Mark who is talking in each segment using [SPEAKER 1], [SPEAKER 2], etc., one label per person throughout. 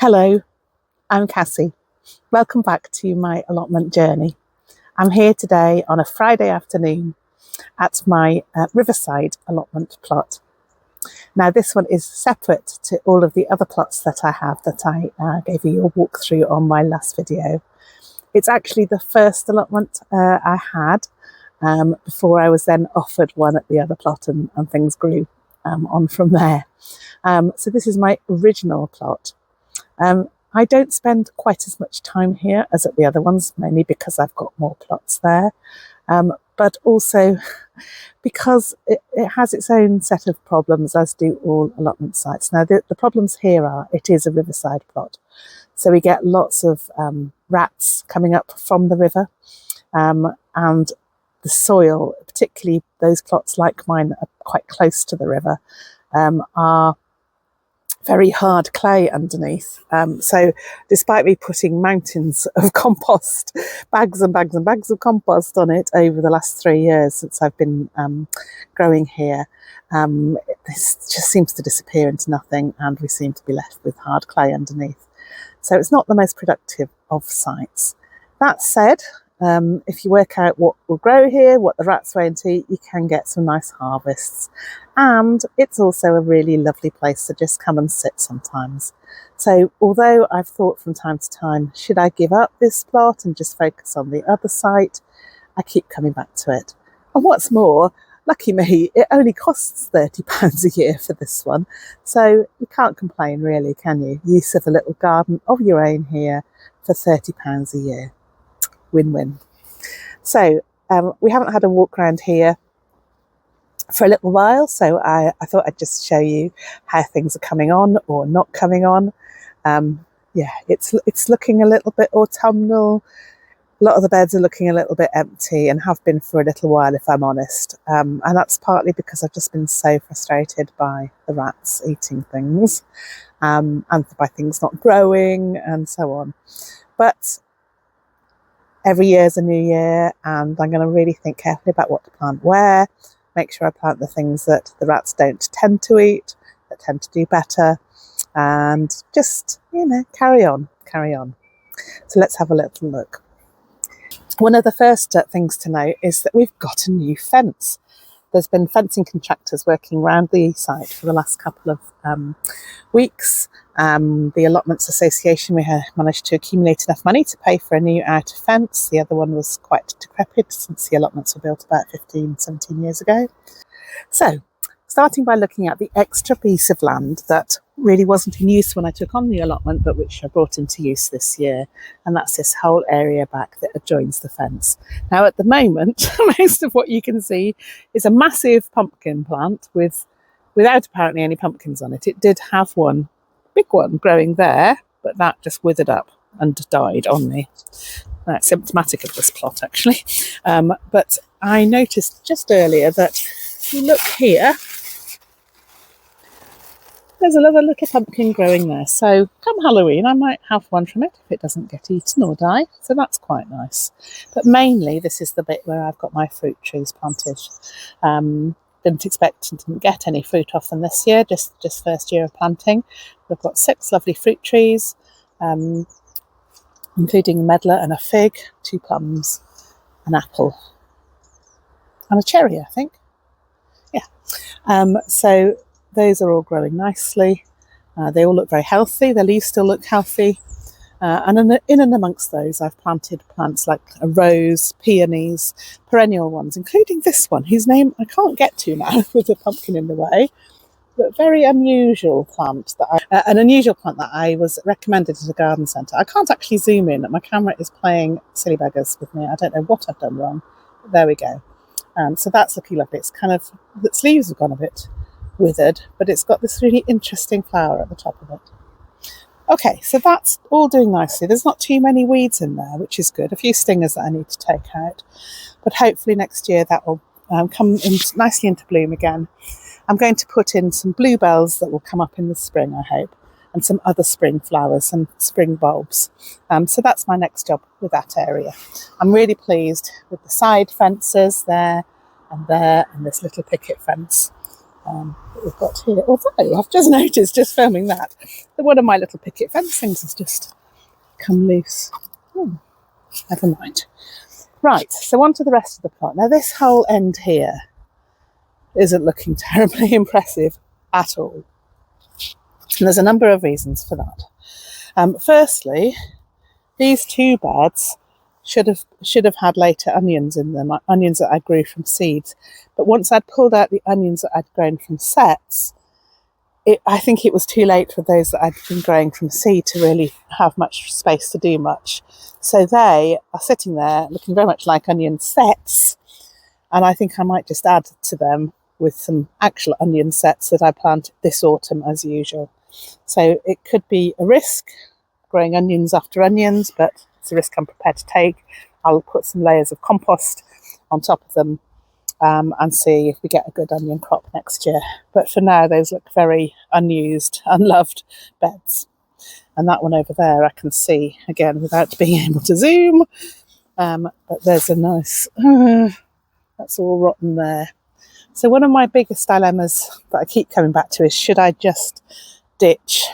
[SPEAKER 1] Hello, I'm Cassie. Welcome back to my allotment journey. I'm here today on a Friday afternoon at my riverside allotment plot. Now this one is separate to all of the other plots that I have that I gave you a walkthrough on my last video. It's actually the first allotment I had before I was then offered one at the other plot and things grew on from there. So this is my original plot. I don't spend quite as much time here as at the other ones, mainly because I've got more plots there, but also because it has its own set of problems, as do all allotment sites. Now, the problems here are, it is a riverside plot, so we get lots of rats coming up from the river, and the soil, particularly those plots like mine that are quite close to the river, are very hard clay underneath. So despite me putting mountains of compost, bags and bags and bags of compost on it over the last 3 years since I've been growing here, this just seems to disappear into nothing, and we seem to be left with hard clay underneath. So it's not the most productive of sites. That said, if you work out what will grow here, what the rats won't eat, you can get some nice harvests. And it's also a really lovely place to just come and sit sometimes. So although I've thought from time to time, should I give up this plot and just focus on the other site, I keep coming back to it. And what's more, lucky me, it only costs £30 a year for this one. So you can't complain really, can you? Use of a little garden of your own here for £30 a year. Win-win. So we haven't had a walk around here for a little while, so I thought I'd just show you how things are coming on or not coming on. Yeah, it's looking a little bit autumnal. A lot of the beds are looking a little bit empty and have been for a little while, if I'm honest. And that's partly because I've just been so frustrated by the rats eating things, and by things not growing and so on. But every year is a new year, and I'm going to really think carefully about what to plant where, make sure I plant the things that the rats don't tend to eat, that tend to do better, and just, carry on. So let's have a little look. One of the first things to note is that we've got a new fence. There's been fencing contractors working around the site for the last couple of weeks. The Allotments Association, we have managed to accumulate enough money to pay for a new outer fence. The other one was quite decrepit since the allotments were built about 15, 17 years ago. So, starting by looking at the extra piece of land that really wasn't in use when I took on the allotment, but which I brought into use this year, and that's this whole area back that adjoins the fence. Now, at the moment, most of what you can see is a massive pumpkin plant without apparently any pumpkins on it. It did have one big one growing there, but that just withered up and died on me. That's symptomatic of this plot, actually. But I noticed just earlier that if you look here, there's a lovely little pumpkin growing there. So come Halloween, I might have one from it if it doesn't get eaten or die. So that's quite nice. But mainly, this is the bit where I've got my fruit trees planted. Didn't expect and didn't get any fruit off them this year, just first year of planting. We've got 6 lovely fruit trees, including a medlar and a fig, 2 plums, an apple, and a cherry, I think. Yeah. So those are all growing nicely. They all look very healthy. The leaves still look healthy. And in and amongst those, I've planted plants like a rose, peonies, perennial ones, including this one, whose name I can't get to now with the pumpkin in the way. but very unusual plant an unusual plant that I was recommended at a garden centre. I can't actually zoom in. My camera is playing silly beggars with me. I don't know what I've done wrong. But there we go. So that's looking lovely. It's kind of, the leaves have gone a bit withered, but it's got this really interesting flower at the top of it. Okay, so that's all doing nicely. There's not too many weeds in there, which is good. A few stingers that I need to take out, but hopefully next year that will come in nicely into bloom again. I'm going to put in some bluebells that will come up in the spring, I hope, and some other spring flowers, some spring bulbs. So that's my next job with that area. I'm really pleased with the side fences there, and this little picket fence that we've got here. Although I've just noticed, just filming that one of my little picket fence things has just come loose. Never mind. Right, so on to the rest of the plot. Now this whole end here isn't looking terribly impressive at all. And there's a number of reasons for that. Firstly, these two beds should have had later onions in them, onions that I grew from seeds. But once I'd pulled out the onions that I'd grown from sets, I think it was too late for those that I'd been growing from seed to really have much space to do much. So they are sitting there looking very much like onion sets, and I think I might just add to them with some actual onion sets that I planted this autumn as usual. So it could be a risk growing onions after onions, but it's a risk I'm prepared to take. I'll put some layers of compost on top of them and see if we get a good onion crop next year. But for now, those look very unused, unloved beds. And that one over there I can see, again, without being able to zoom. But there's a nice, that's all rotten there. So one of my biggest dilemmas that I keep coming back to is, should I just ditch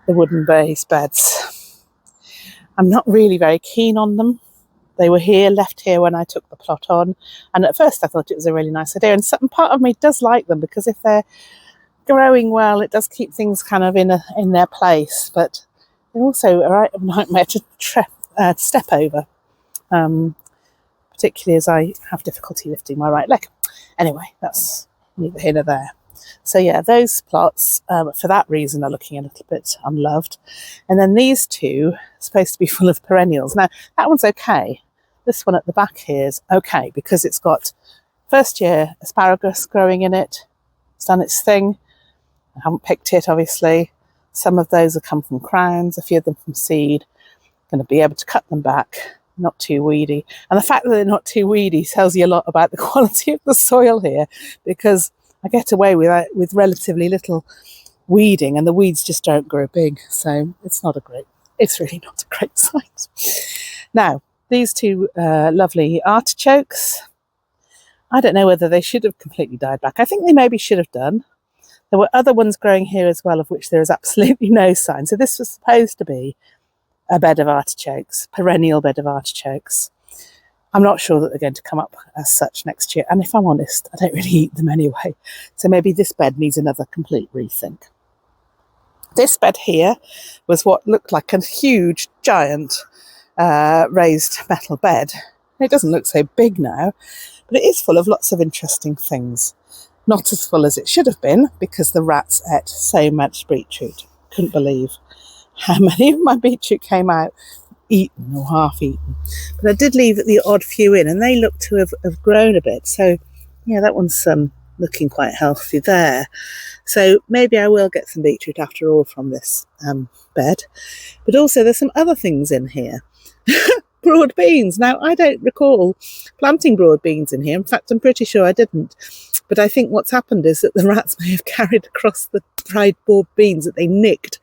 [SPEAKER 1] the wooden raised beds? I'm not really very keen on them. They were left here when I took the plot on, and at first I thought it was a really nice idea, and some part of me does like them because if they're growing well, it does keep things kind of in their place, but they're also a right nightmare to step over, particularly as I have difficulty lifting my right leg. Anyway, that's neither here nor there. So yeah, those plots, for that reason, are looking a little bit unloved. And then these two are supposed to be full of perennials. Now, that one's okay. This one at the back here is okay because it's got first year asparagus growing in it. It's done its thing. I haven't picked it, obviously. Some of those have come from crowns, a few of them from seed. I'm going to be able to cut them back. Not too weedy. And the fact that they're not too weedy tells you a lot about the quality of the soil here, because I get away with relatively little weeding and the weeds just don't grow big. So it's really not a great site. Now, these two lovely artichokes, I don't know whether they should have completely died back. I think they maybe should have done. There were other ones growing here as well, of which there is absolutely no sign. So this was supposed to be a bed of artichokes, perennial bed of artichokes. I'm not sure that they're going to come up as such next year. And if I'm honest, I don't really eat them anyway. So maybe this bed needs another complete rethink. This bed here was what looked like a huge, giant raised metal bed. It doesn't look so big now, but it is full of lots of interesting things. Not as full as it should have been because the rats ate so much beetroot. Couldn't believe how many of my beetroot came out eaten or half eaten. But I did leave the odd few in, and they look to have grown a bit. So yeah, that one's looking quite healthy there. So maybe I will get some beetroot after all from this bed. But also there's some other things in here. Broad beans. Now, I don't recall planting broad beans in here. In fact, I'm pretty sure I didn't. But I think what's happened is that the rats may have carried across the dried broad beans that they nicked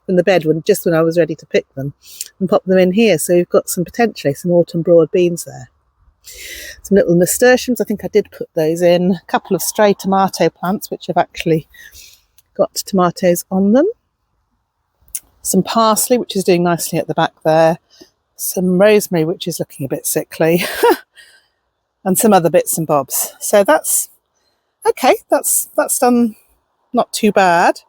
[SPEAKER 1] from the bed just when I was ready to pick them and pop them in here. So we've got potentially some autumn broad beans there. Some little nasturtiums, I think I did put those in. A couple of stray tomato plants, which have actually got tomatoes on them. Some parsley, which is doing nicely at the back there. Some rosemary, which is looking a bit sickly. And some other bits and bobs. So that's okay, that's done not too bad.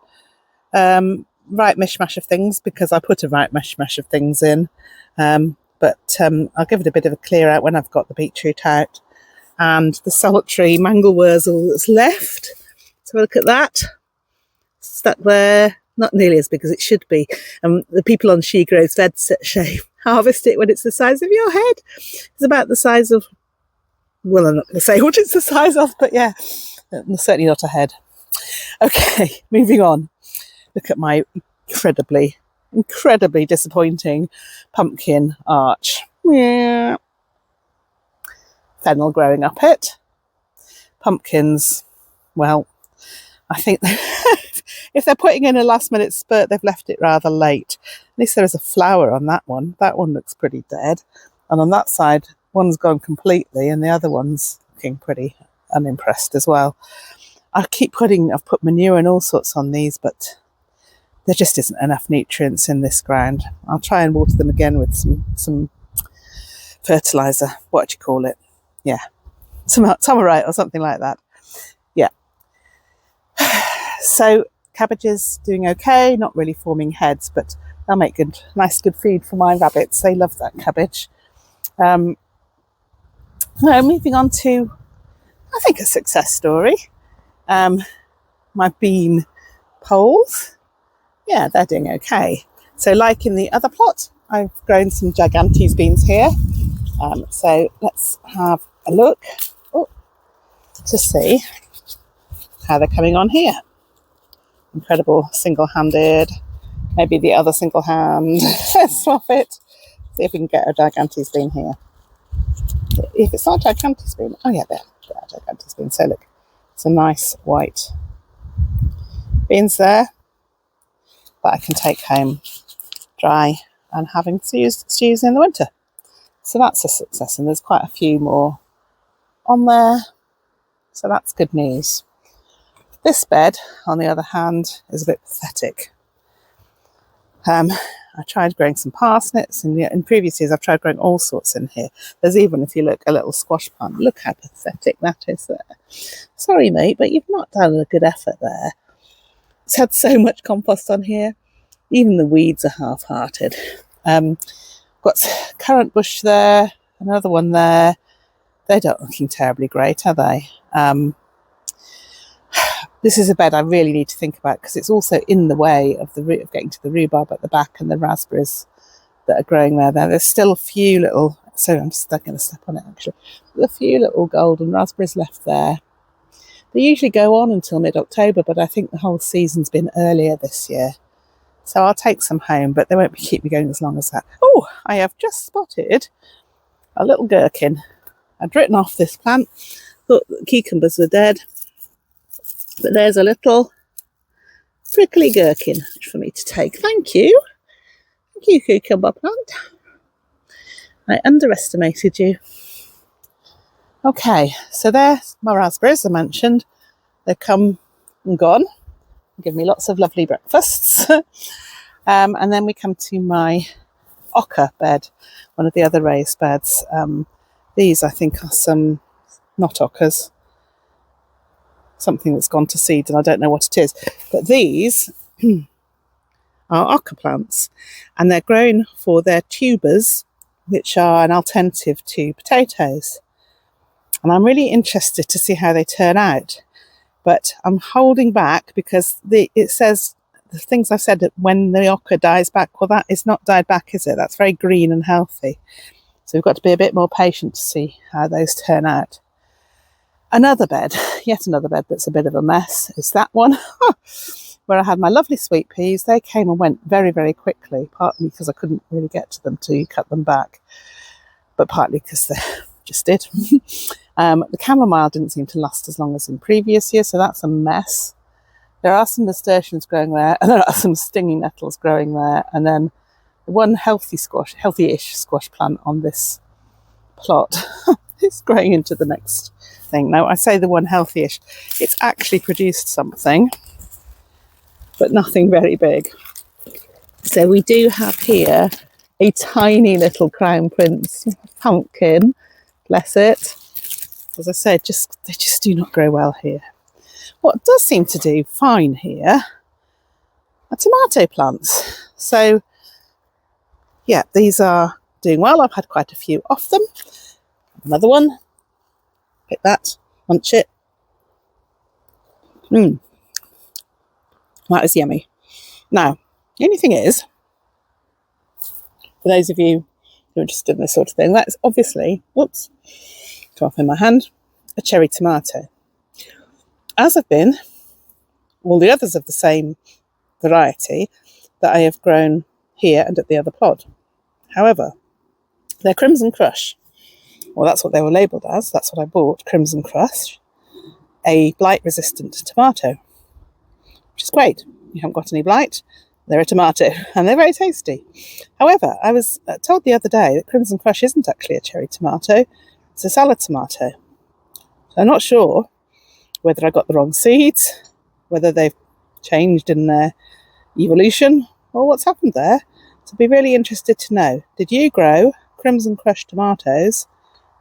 [SPEAKER 1] Right mishmash of things, because I put a right mishmash of things in. But I'll give it a bit of a clear out when I've got the beetroot out. And the solitary mangel wurzel that's left. So look at that, stuck there, not nearly as big as it should be. The people on She Grows Veg say harvest it when it's the size of your head. It's about the size of, well, I'm not going to say what it's the size of, but yeah, certainly not a head. Okay, moving on. Look at my incredibly disappointing pumpkin arch. Yeah. Fennel growing up it. Pumpkins, well, I think if they're putting in a last minute spurt, they've left it rather late. At least there is a flower on that one. That one looks pretty dead. And on that side, one's gone completely and the other one's looking pretty unimpressed as well. I've put manure and all sorts on these, but there just isn't enough nutrients in this ground. I'll try and water them again with some fertiliser. What do you call it? Yeah, Tamarite or something like that. Yeah. So cabbages doing okay, not really forming heads, but they'll make nice good feed for my rabbits. They love that cabbage. Moving on to, I think, a success story. My bean poles. Yeah, they're doing okay. So like in the other plot, I've grown some gigantes beans here. So let's have a look to see how they're coming on here. Incredible single-handed, maybe the other single hand. Let's swap it. See if we can get a gigantes bean here. If it's not a gigantes bean, oh yeah, there are gigantes beans. So look, it's a nice white beans there that I can take home dry and having stews in the winter. So that's a success, and there's quite a few more on there. So that's good news. This bed, on the other hand, is a bit pathetic. I tried growing some parsnips, and in previous years I've tried growing all sorts in here. There's even, if you look, a little squash plant. Look how pathetic that is there. Sorry, mate, but you've not done a good effort there. It's had so much compost on here. Even the weeds are half-hearted. Got currant bush there, another one there. They don't looking terribly great, are they? This is a bed I really need to think about because it's also in the way of getting to the rhubarb at the back and the raspberries that are growing there. There's still a few little, so I'm just going to step on it actually. There's a few little golden raspberries left there. They usually go on until mid-October, but I think the whole season's been earlier this year. So I'll take some home, but they won't keep me going as long as that. Oh, I have just spotted a little gherkin. I'd written off this plant, thought the cucumbers were dead. But there's a little prickly gherkin for me to take. Thank you. Thank you, cucumber plant. I underestimated you. Okay, so there's my raspberries I mentioned. They've come and gone. Give me lots of lovely breakfasts. And then we come to my ochre bed, one of the other raised beds. These, I think, are some, not ochres, something that's gone to seed, and I don't know what it is. But these are ochre plants, and they're grown for their tubers, which are an alternative to potatoes. And I'm really interested to see how they turn out. But I'm holding back because it says the things I've said that when the ochre dies back, well, that is not died back, is it? That's very green and healthy. So we've got to be a bit more patient to see how those turn out. Another bed, yet another bed that's a bit of a mess, is that one where I had my lovely sweet peas. They came and went very, very quickly, partly because I couldn't really get to them to cut them back, but partly because they just did. The chamomile didn't seem to last as long as in previous years, so that's a mess. There are some nasturtiums growing there, and there are some stinging nettles growing there, and then one healthy-ish squash plant on this plot is growing into the next thing. Now, I say the one healthy-ish, it's actually produced something, but nothing very big. So we do have here a tiny little Crown Prince pumpkin, bless it. As I said, they just do not grow well here. What does seem to do fine here are tomato plants. So, yeah, these are doing well. I've had quite a few off them. Another one. Pick that, munch it. That is yummy. Now, the only thing is, for those of you who are interested in this sort of thing, that's obviously, whoops, come off in my hand, a cherry tomato. As have been all the others of the same variety that I have grown here and at the other plot. However, they're Crimson Crush. Well, that's what they were labelled as. That's what I bought, Crimson Crush, a blight-resistant tomato, which is great. You haven't got any blight, they're a tomato, and they're very tasty. However, I was told the other day that Crimson Crush isn't actually a cherry tomato, it's a salad tomato. So I'm not sure whether I got the wrong seeds, whether they've changed in their evolution, or what's happened there. So I'd be really interested to know, did you grow Crimson Crush tomatoes,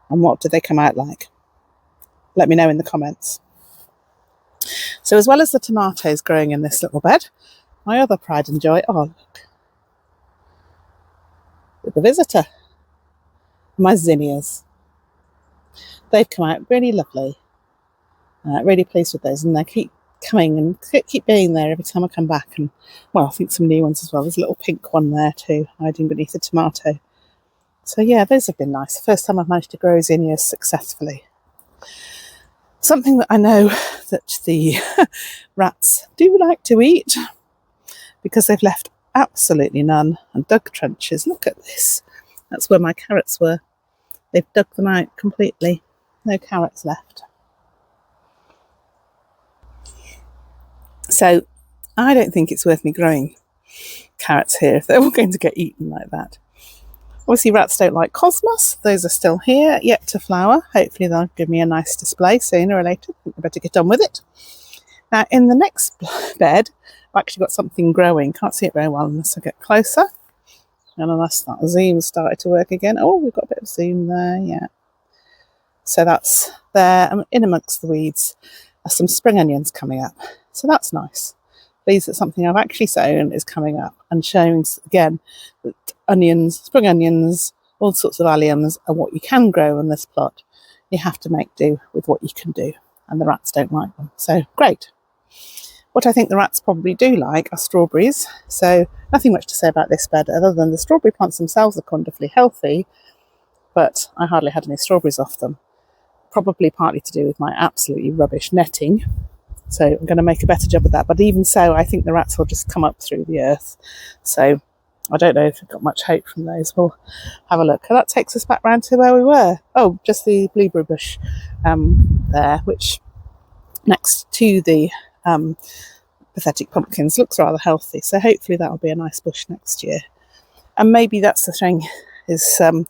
[SPEAKER 1] and what did they come out like? Let me know in the comments. So as well as the tomatoes growing in this little bed, my other pride and joy, oh look, with the visitor, my zinnias. They've come out really lovely. Really pleased with those, and they keep coming and keep being there every time I come back. And well, I think some new ones as well. There's a little pink one there too, hiding beneath the tomato. So yeah, those have been nice. First time I've managed to grow zinnias successfully. Something that I know that the rats do like to eat, because they've left absolutely none and dug trenches. Look at this. That's where my carrots were. They've dug them out completely. No carrots left. So I don't think it's worth me growing carrots here if they're all going to get eaten like that. Obviously rats don't like cosmos. Those are still here, yet to flower. Hopefully they'll give me a nice display sooner or later. I think I better get on with it. Now in the next bed, I've actually got something growing. Can't see it very well unless I get closer. And unless that zoom started to work again. Oh, we've got a bit of zoom there, yeah. So that's there, in amongst the weeds, are some spring onions coming up. So that's nice. Pleased that something I've actually sown is coming up and showing again that onions, spring onions, all sorts of alliums are what you can grow on this plot. You have to make do with what you can do, and the rats don't like them. So great. What I think the rats probably do like are strawberries. So nothing much to say about this bed other than the strawberry plants themselves are wonderfully healthy, but I hardly had any strawberries off them. Probably partly to do with my absolutely rubbish netting. So I'm going to make a better job of that. But even so, I think the rats will just come up through the earth. So I don't know if I've got much hope from those. We'll have a look. And that takes us back round to where we were. Oh, just the blueberry bush there, which next to the pathetic pumpkins looks rather healthy. So hopefully that'll be a nice bush next year. And maybe that's the thing, is to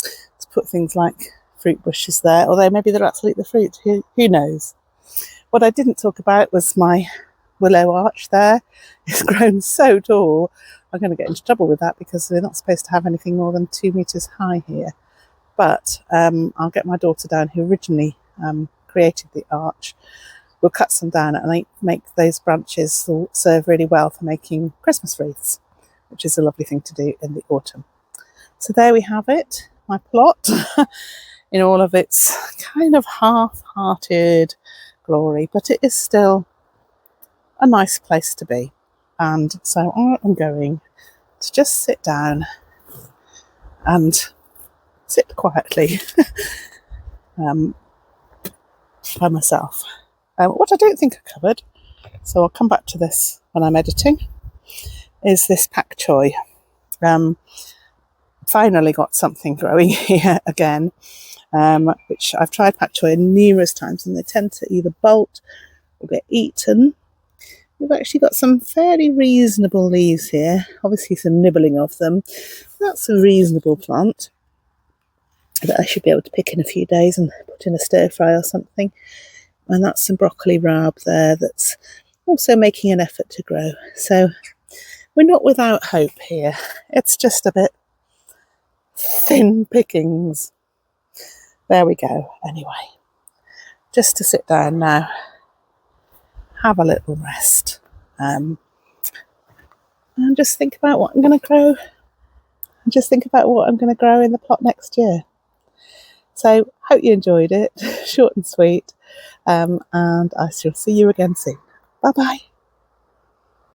[SPEAKER 1] put things like fruit bushes there, although maybe the rats will eat the fruit, who knows. What I didn't talk about was my willow arch there. It's grown so tall. I'm going to get into trouble with that because we're not supposed to have anything more than 2 meters high here. But I'll get my daughter down, who originally created the arch. We'll cut some down and make those branches serve really well for making Christmas wreaths, which is a lovely thing to do in the autumn. So there we have it, my plot, in all of its kind of half-hearted glory, but it is still a nice place to be. And so I am going to just sit down and sit quietly by myself. What I don't think I covered, so I'll come back to this when I'm editing, is this pak choi. Finally got something growing here again, which I've tried pak choi numerous times and they tend to either bolt or get eaten. We've actually got some fairly reasonable leaves here, obviously some nibbling of them. That's a reasonable plant that I should be able to pick in a few days and put in a stir fry or something. And that's some broccoli rabe there that's also making an effort to grow. So we're not without hope here. It's just a bit thin pickings. There we go. Anyway, just to sit down now, have a little rest, and just think about what I'm going to grow. And just think about what I'm going to grow in the plot next year. So hope you enjoyed it. Short and sweet. And I shall see you again soon. Bye bye.